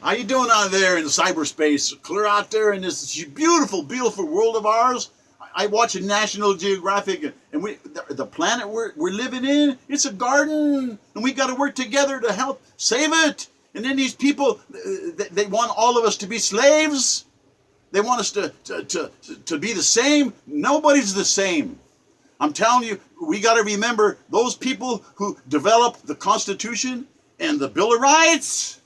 How you doing out there in cyberspace? Clear out there in this beautiful, beautiful world of ours. I watch a National Geographic, and the planet we're living in, it's a garden, and we got to work together to help save it. And then these people, they want all of us to be slaves. They want us to be the same. Nobody's the same. I'm telling you, we got to remember those people who developed the Constitution and the Bill of Rights.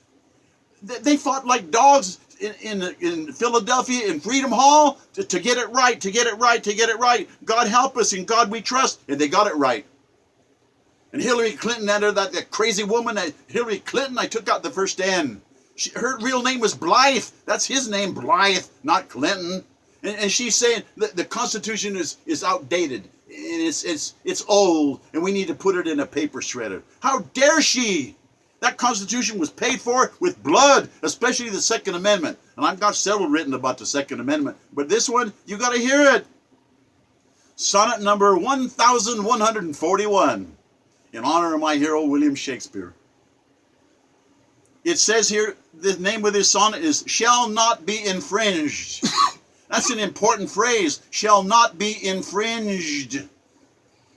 They fought like dogs in Philadelphia in Freedom Hall to get it right, to get it right, to get it right. God help us, in God we trust, and they got it right. And Hillary Clinton, that crazy woman, Hillary Clinton, I took out the first stand. Her real name was Blythe. That's his name, Blythe, not Clinton. And she's saying that the Constitution is outdated, and it's old, and we need to put it in a paper shredder. How dare she? That Constitution was paid for with blood, especially the Second Amendment. And I've got several written about the Second Amendment, but this one, you got to hear it. Sonnet number 1141, in honor of my hero, William Shakespeare. It says here, the name of this sonnet is, shall not be infringed. That's an important phrase, shall not be infringed.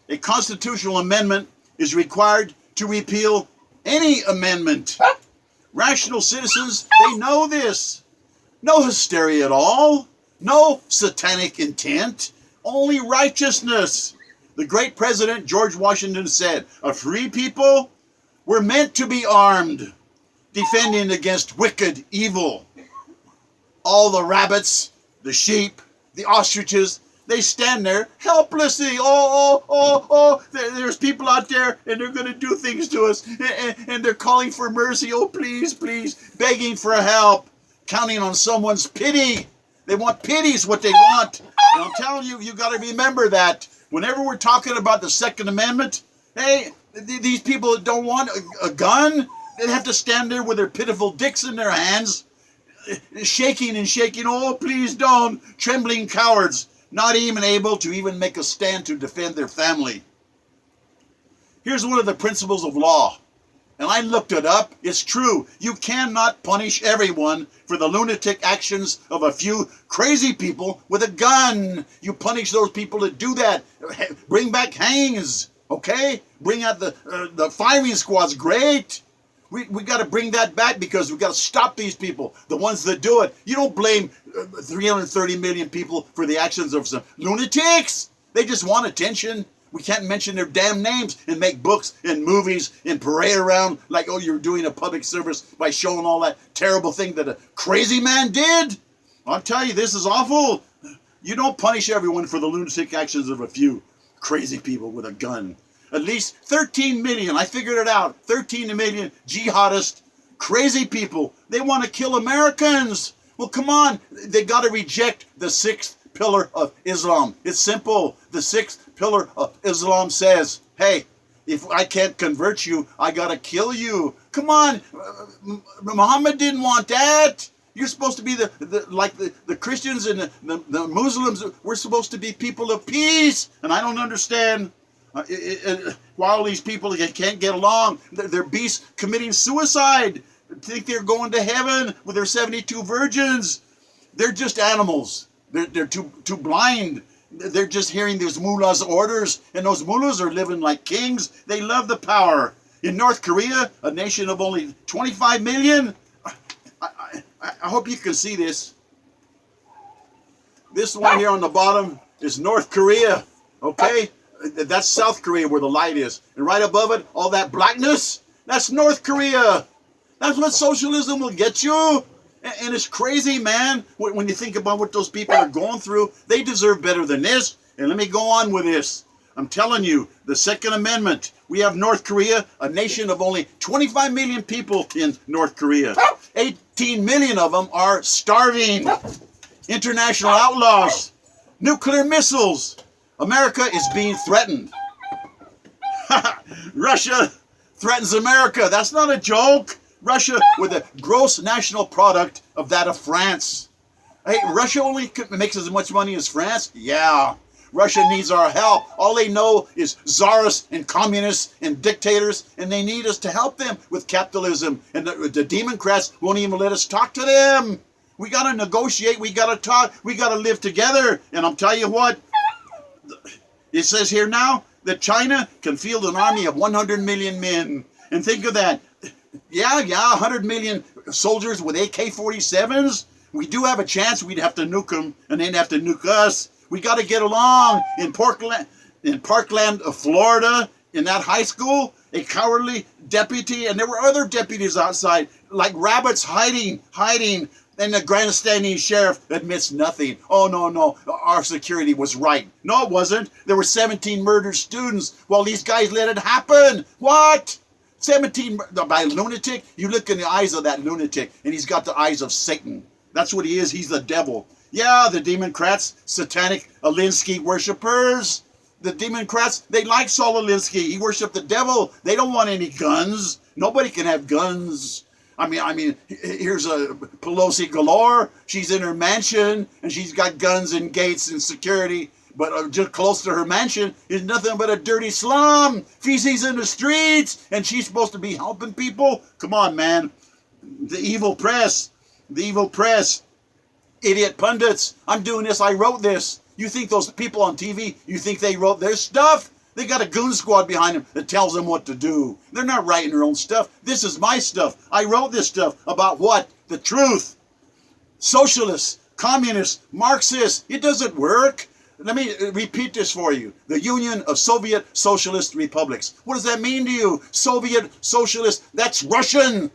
A constitutional amendment is required to repeal any amendment. Rational citizens, they know this. No hysteria at all. No satanic intent. Only righteousness. The great president George Washington said, a free people were meant to be armed, defending against wicked evil. All the rabbits, the sheep, the ostriches, they stand there helplessly. There's people out there, and they're going to do things to us. And they're calling for mercy. Oh, please, please. Begging for help. Counting on someone's pity. They want pity is what they want. And I'm telling you, you got to remember that. Whenever we're talking about the Second Amendment, hey, these people that don't want a gun, they have to stand there with their pitiful dicks in their hands, shaking and shaking. Oh, please don't. Trembling cowards. Not even able to even make a stand to defend their family. Here's one of the principles of law. And I looked it up. It's true. You cannot punish everyone for the lunatic actions of a few crazy people with a gun. You punish those people that do that. Bring back hangings, okay? Bring out the firing squads. Great. We got to bring that back because we got to stop these people, the ones that do it. You don't blame 330 million people for the actions of some lunatics. They just want attention. We can't mention their damn names and make books and movies and parade around like, oh, you're doing a public service by showing all that terrible thing that a crazy man did. I'll tell you, this is awful. You don't punish everyone for the lunatic actions of a few crazy people with a gun. At least 13 million, I figured it out, 13 million jihadist, crazy people. They want to kill Americans. Well, come on. They got to reject the sixth pillar of Islam. It's simple. The sixth pillar of Islam says, hey, if I can't convert you, I got to kill you. Come on. Muhammad didn't want that. You're supposed to be like the Christians and the Muslims. We're supposed to be people of peace. And I don't understand. While these people can't get along, they're beasts committing suicide. Think they're going to heaven with their 72 virgins. They're just animals. They're too blind. They're just hearing these mullahs' orders, and those mullahs are living like kings. They love the power. In North Korea, a nation of only 25 million, I hope you can see this. This one here on the bottom is North Korea, okay? That's South Korea where the light is. And right above it, all that blackness, that's North Korea. That's what socialism will get you. And it's crazy, man, when you think about what those people are going through. They deserve better than this. And let me go on with this. I'm telling you, the Second Amendment. We have North Korea, a nation of only 25 million people in North Korea. 18 million of them are starving. International outlaws. Nuclear missiles. America is being threatened. Russia threatens America. That's not a joke. Russia with a gross national product of that of France. Hey, Russia only makes as much money as France? Yeah. Russia needs our help. All they know is czars and communists and dictators, and they need us to help them with capitalism. And the Democrats won't even let us talk to them. We got to negotiate. We got to talk. We got to live together. And I'm telling you what, it says here now that China can field an army of 100 million men. And think of that. Yeah, 100 million soldiers with AK-47s. We do have a chance. We'd have to nuke them, and they'd have to nuke us. We got to get along. In Parkland, Florida, in that high school, a cowardly deputy, and there were other deputies outside, like rabbits hiding, and the grandstanding sheriff admits nothing. Oh, no, our security was right. No, it wasn't. There were 17 murdered students while these guys let it happen. What? 17 by a lunatic? You look in the eyes of that lunatic, and he's got the eyes of Satan. That's what he is. He's the devil. Yeah, the Democrats, satanic Alinsky worshippers. The Democrats, they like Saul Alinsky. He worshiped the devil. They don't want any guns. Nobody can have guns. I mean, here's a Pelosi galore. She's in her mansion, and she's got guns and gates and security. But just close to her mansion is nothing but a dirty slum. Feces in the streets, and she's supposed to be helping people? Come on, man. The evil press, idiot pundits. I'm doing this. I wrote this. You think those people on TV, you think they wrote their stuff? They got a goon squad behind them that tells them what to do. They're not writing their own stuff. This is my stuff. I wrote this stuff about what? The truth. Socialists, communists, Marxists. It doesn't work. Let me repeat this for you. The Union of Soviet Socialist Republics. What does that mean to you? Soviet Socialist, that's Russian.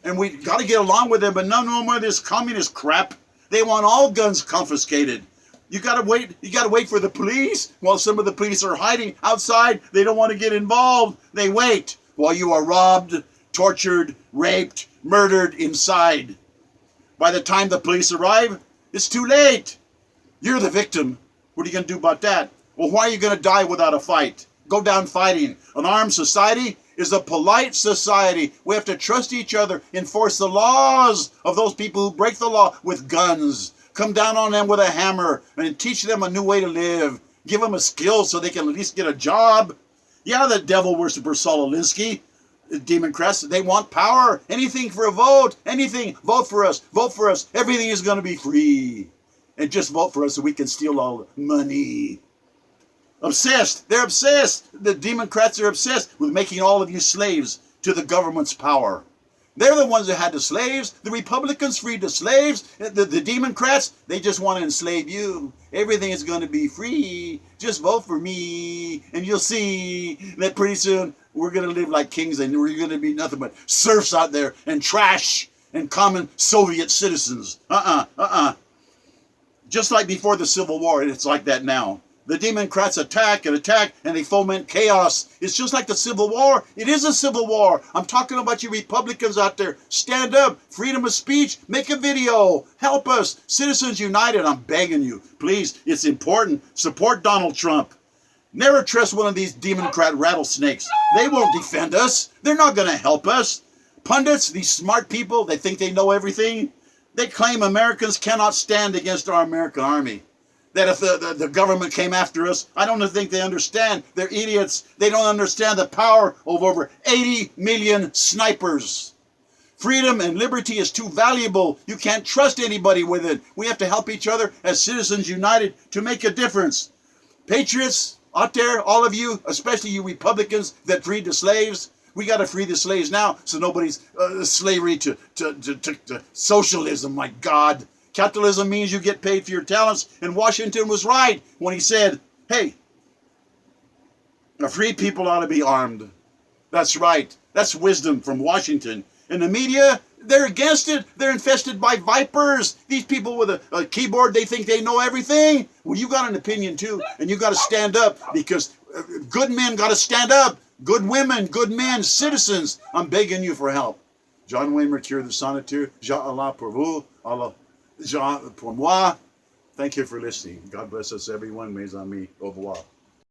And we got to get along with them, but no more of this communist crap. They want all guns confiscated. You got to wait for the police. While some of the police are hiding outside, they don't want to get involved. They wait while you are robbed, tortured, raped, murdered inside. By the time the police arrive, it's too late. You're the victim. What are you going to do about that? Well, why are you going to die without a fight? Go down fighting. An armed society is a polite society. We have to trust each other, enforce the laws of those people who break the law with guns. Come down on them with a hammer and teach them a new way to live. Give them a skill so they can at least get a job. Yeah, the devil worshiper Saul Alinsky, Democrats, they want power. Anything for a vote. Anything. Vote for us. Vote for us. Everything is going to be free. And just vote for us so we can steal all the money. Obsessed. They're obsessed. The Democrats are obsessed with making all of you slaves to the government's power. They're the ones that had the slaves. The Republicans freed the slaves. The Democrats, they just want to enslave you. Everything is going to be free. Just vote for me. And you'll see that pretty soon we're going to live like kings and we're going to be nothing but serfs out there and trash and common Soviet citizens. Just like before the Civil War, it's like that now. The Democrats attack, and they foment chaos. It's just like the Civil War. It is a civil war. I'm talking about you Republicans out there. Stand up. Freedom of speech. Make a video. Help us. Citizens United, I'm begging you. Please, it's important. Support Donald Trump. Never trust one of these Democrat rattlesnakes. They won't defend us. They're not going to help us. Pundits, these smart people, they think they know everything. They claim Americans cannot stand against our American army. That if the government came after us, I don't think they understand. They're idiots. They don't understand the power of over 80 million snipers. Freedom and liberty is too valuable. You can't trust anybody with it. We have to help each other as citizens united to make a difference. Patriots out there, all of you, especially you Republicans that freed the slaves, we got to free the slaves now so nobody's slavery to socialism, my God. Capitalism means you get paid for your talents, and Washington was right when he said, hey, the free people ought to be armed. That's right. That's wisdom from Washington. And the media, they're against it. They're infested by vipers. These people with a keyboard, they think they know everything. Well, you got an opinion too, and you got to stand up because good men got to stand up. Good women, good men, citizens. I'm begging you for help. John Wayne Mercure, the Sonneteer. Ja Allah pour vous. Allah pour moi. Thank you for listening. God bless us, everyone. Mes amis. Au revoir.